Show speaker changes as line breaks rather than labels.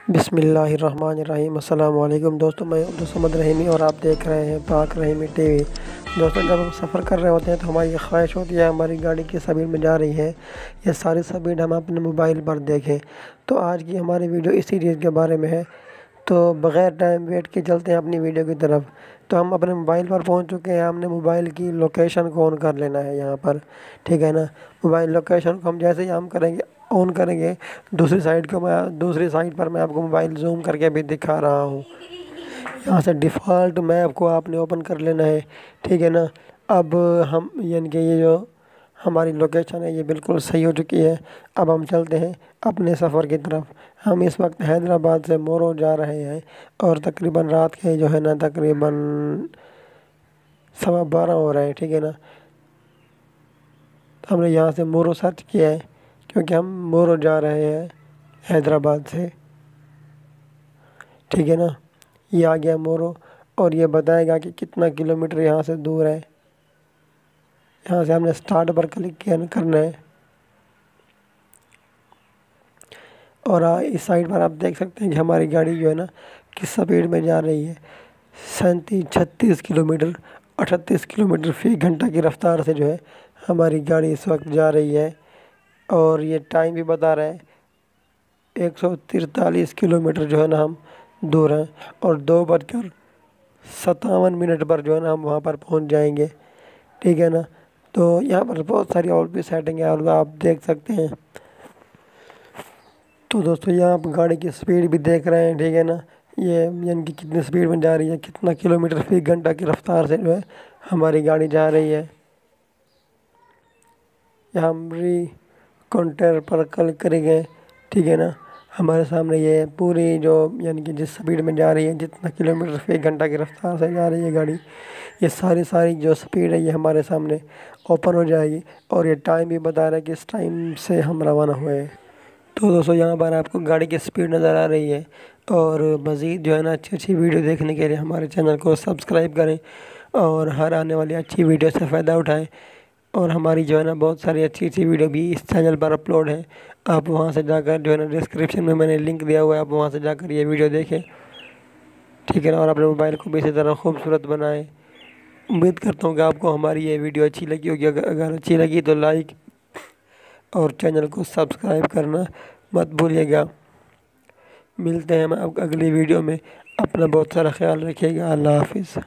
बिस्मिल्लाहिर्रहमानिर्रहीम। अस्सलाम वालेकुम दोस्तों, मैं अब्दुल समद रहीमी और आप देख रहे हैं पाक रहीमी टीवी। दोस्तों, जब हम सफ़र कर रहे होते हैं तो हमारी ख्वाहिश होती है हमारी गाड़ी की स्पीड में जा रही है, ये सारी स्पीड हम अपने मोबाइल पर देखें। तो आज की हमारी वीडियो इसी चीज़ के बारे में है। तो बग़ैर टाइम वेट के चलते हैं अपनी वीडियो की तरफ। तो हम अपने मोबाइल पर पहुंच चुके हैं, हमने मोबाइल की लोकेशन को ऑन कर लेना है यहाँ पर, ठीक है ना। मोबाइल लोकेशन को हम जैसे ही हम करेंगे ऑन करेंगे, दूसरी साइड पर मैं आपको मोबाइल जूम करके भी दिखा रहा हूँ। यहाँ से डिफ़ॉल्ट मैप को आपने ओपन कर लेना है, ठीक है ना। अब हम यानी कि ये जो हमारी लोकेशन है ये बिल्कुल सही हो चुकी है। अब हम चलते हैं अपने सफ़र की तरफ। हम इस वक्त हैदराबाद से मोरो जा रहे हैं और तकरीबन रात के जो है ना तकरीबन 12:15 हो रहे हैं, ठीक है ना। हमने यहाँ से मोरो सर्च किया है क्योंकि हम मोरो जा रहे हैं हैदराबाद से, ठीक है ना। ये आ गया मोरो और ये बताएगा कि कितना किलोमीटर यहाँ से दूर है। यहाँ से हमने स्टार्ट पर क्लिक करना है और इस साइड पर आप देख सकते हैं कि हमारी गाड़ी जो है ना किस स्पीड में जा रही है। 36 किलोमीटर 38 किलोमीटर फ़ी घंटा की रफ़्तार से जो है हमारी गाड़ी इस वक्त जा रही है। और ये टाइम भी बता रहा है 143 किलोमीटर जो है ना हम दूर हैं और 2:57 पर जो है ना हम वहाँ पर पहुँच जाएंगे, ठीक है ना। तो यहाँ पर बहुत सारी और भी सेटिंग है और आप देख सकते हैं। तो दोस्तों, यहाँ आप गाड़ी की स्पीड भी देख रहे हैं, ठीक है ना। ये यानी कि कितनी स्पीड में जा रही है, कितना किलोमीटर फ़ी घंटा की रफ़्तार से जो है हमारी गाड़ी जा रही है। यहाँ हम कंट्रोल पर क्लिक करेंगे, ठीक है ना। हमारे सामने ये पूरी जो यानी कि जिस स्पीड में जा रही है, जितना किलोमीटर फ़ी घंटा की रफ़्तार से जा रही है गाड़ी, ये सारी जो स्पीड है ये हमारे सामने ओपन हो जाएगी और ये टाइम भी बता रहा है कि इस टाइम से हम रवाना हुए हैं। तो दोस्तों, यहाँ पर आपको गाड़ी की स्पीड नज़र आ रही है और मज़ीद जो है ना अच्छी वीडियो देखने के लिए हमारे चैनल को सब्सक्राइब करें और हर आने वाली अच्छी वीडियो से फ़ायदा उठाएं। और हमारी जो है ना बहुत सारी अच्छी वीडियो भी इस चैनल पर अपलोड है। आप वहाँ से जाकर जो है ना डिस्क्रिप्शन में मैंने लिंक दिया हुआ है, आप वहाँ से जाकर ये वीडियो देखें, ठीक है ना। और अपने मोबाइल को भी इसी तरह खूबसूरत बनाएं। उम्मीद करता हूँ कि आपको हमारी ये वीडियो अच्छी लगी होगी। अगर अच्छी लगी तो लाइक और चैनल को सब्सक्राइब करना मत भूलिएगा। मिलते हैं हम अगली वीडियो में। अपना बहुत सारा ख्याल रखिएगा। अल्लाह हाफिज़।